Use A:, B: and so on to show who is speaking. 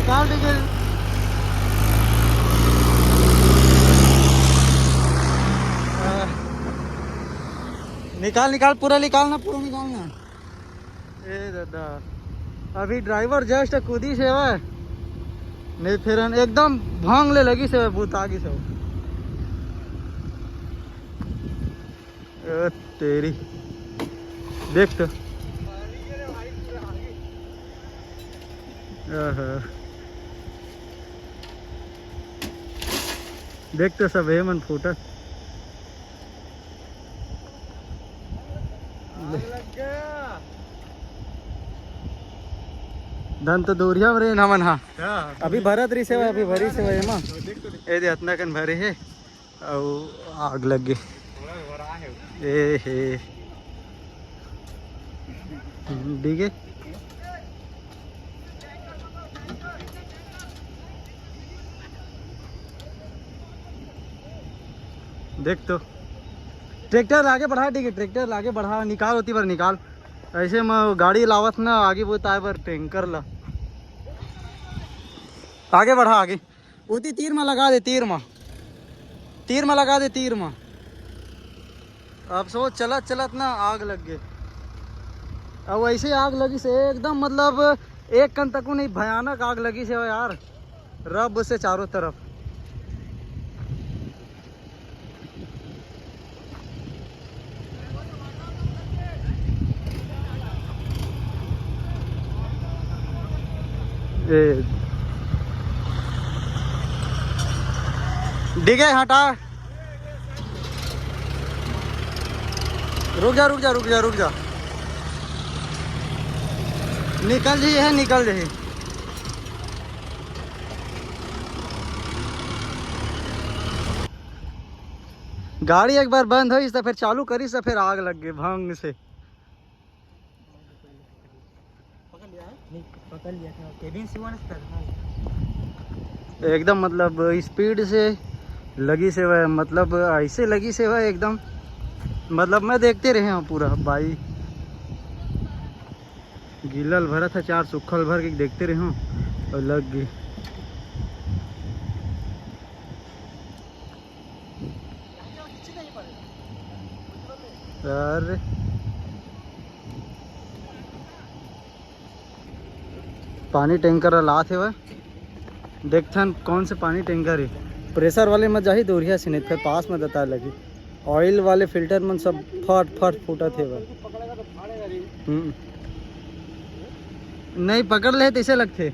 A: निकाल दीजिए। निकाल निकाल पूरा निकालना, पूरा निकालना। ए दादा, अभी ड्राइवर जस्ट कूदी से है नहीं, फिर एकदम भांग ले लगी से भूत आगी से। तेरी देख तो। देख तो सब है मन फूटा। धन तो दूरिया रे ना मन। हाँ अभी भरत रही से, अभी भरी से भाई मां ए दे इतना कन भरे है और आग लग गई। ए हे ठीक है। देख तो ट्रैक्टर आगे बढ़ा, ठीक है ट्रैक्टर आगे बढ़ा, निकाल होती पर निकाल। ऐसे में गाड़ी लावत ना आगे बोता पर टैंकर ला आगे बढ़ा, आगे उती तीर में लगा दे, तीर में लगा दे, तीर में। अब सोच चलत चलत ना आग लग गई। अब ऐसे आग लगी से एकदम मतलब एक कन तक नहीं, भयानक आग लगी से यार, रब से चारों तरफ। डिगे हटा, रुक जा रुक जा रुक जा रुक जा। निकल जी है, निकल जी। गाड़ी एक बार बंद हुई तो फिर चालू करी से फिर आग लग गई भंग से। पकड़ लिया था केबिन से, एकदम मतलब स्पीड से लगी से वह, मतलब ऐसे लगी से वह एकदम, मतलब मैं देखते रहे हूँ पूरा भाई। गिलल भरा था, 4 सुखल भर के देखते रहे हूँ और लग गई। अरे पानी टैंकर ला थे वह, देखथन कौन से पानी टैंकर है। प्रेशर वाले मत जाही दूरिया से, नहीं फिर पास में बता लगी। ऑयल वाले फिल्टर में सब फट फट फूटा थे वह। नहीं पकड़ ले तो ऐसे लगते।